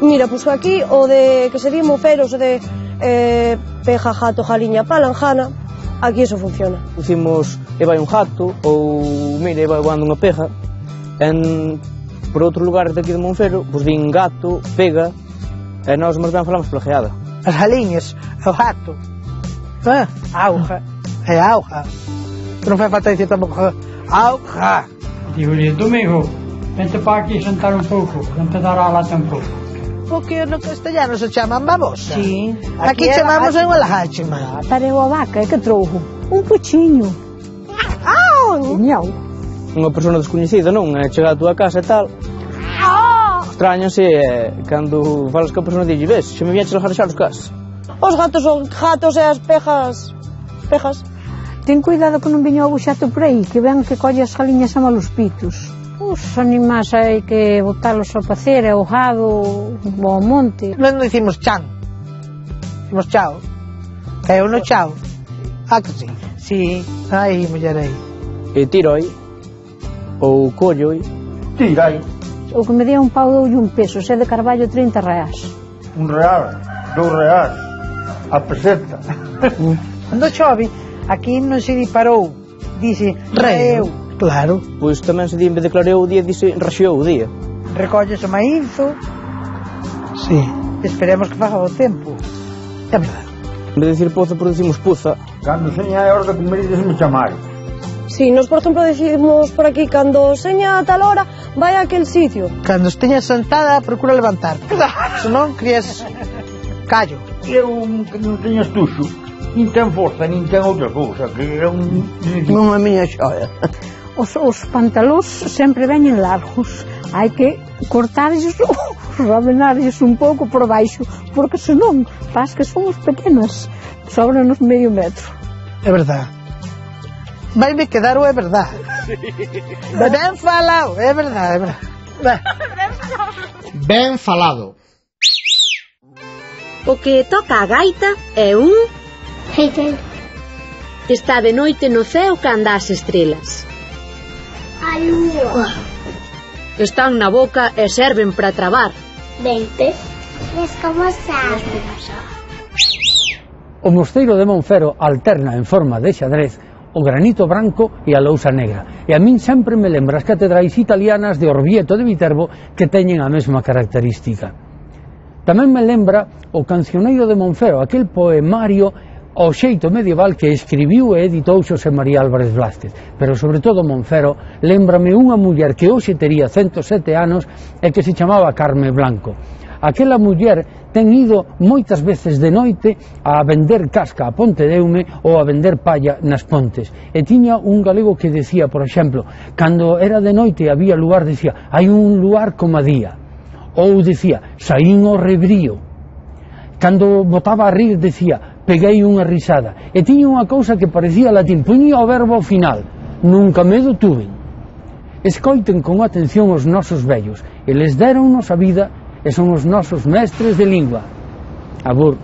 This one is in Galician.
Mira, pois aquí o de que sería moferos o de peja, jato, jaliña, palanjana, aquí eso funciona. Dicimos, e vai un jato, ou mira, e vai voando unha peja. Por outros lugares daqui de Monfero, pois din gato, pega, e nós máis ben falamos plageada. As jaliñas, o jato, auja, é auja. Non fai falta dicir tampouco auja. Digo-lhe, Domingo, vente para aquí sentar un pouco, vente dar a lata un pouco. Porque no castellano se chaman babosa. Sí. Aquí chamamos en Gualajachima. Pareu a vaca, que trouxo? Un puchiño. Miau. Unha persona descoñecida, non? Chega a túa casa e tal. Extrañase cando falas que a persona dille, ves, xe me viaches a jarexar os cas. Os gatos son gatos e as pejas, pejas. Ten cuidado que non veño o buxato por aí, que ven que colle as jaliñas a malos pitos. Os animais hai que botalos ao pacer, ao gado, ao monte. Non dicimos chan, dicimos chao. É uno chao. Que sí? Sí. Ai, mullerei. E tiroi, ou colloi. Tirai. O que me dea un pau doulle un peso, se é de carballo 30 reais. Un real, 2 reais, a peseta. Cando chove, aquí non se di parou, dice reeu. Claro. Pois tamén se di, en vez de clareou o día, dice raxeou o día. Recolles o maízo. Sí. Esperemos que faga o tempo. É verdade. En vez de dicir poza, producimos puza. Cando seña é hora de comer e me chamar. Sí, nos por exemplo decimos por aquí, cando seña a tal hora, vai a aquel sitio. Cando esteñas sentada, procura levantar. Se non, crías callo. Eu que non teño estuxo, nin ten forza, nin ten outra cousa, que é un... Non a miña xoia. Os pantalóns sempre veñen largos. Hai que cortarlles ou rabenarlles un pouco por baixo, porque senón, pas que somos pequenas, sobranos medio metro. É verdade. Vai-me quedar o é verdade. Ben falado, é verdade, é verdade. Ben falado. O que toca a gaita é un... Está de noite no ceo canda as estrelas. A lúa. Están na boca e serven para trabar. Dentes. Es como sabe. O mosteiro de Monfero alterna en forma de xadrez o granito branco e a lousa negra. E a min sempre me lembra as catedrais italianas de Orvieto de Viterbo que teñen a mesma característica. Tamén me lembra o Cancioneiro de Monfero, aquel poemario ao xeito medieval que escribiu e editou Xosé María Álvarez Blázquez. Pero sobre todo Monfero lembrame unha muller que hoxe tería 107 anos e que se chamaba Carme Blanco. Aquela muller ten ido moitas veces de noite a vender casca a Pontedeume ou a vender palla nas pontes. E tiña un galego que decía, por exemplo, cando era de noite e había lugar, decía, hai un lugar como a día. Ou decía, saín ao rebrío. Cando botaba a rir, decía, peguei unha risada. E tiña unha cousa que parecía latín, poñía o verbo ao final, nunca medo tuven. Escoiten con atención os nosos vellos, eles deronnos a vida e son os nosos mestres de lingua. Abur.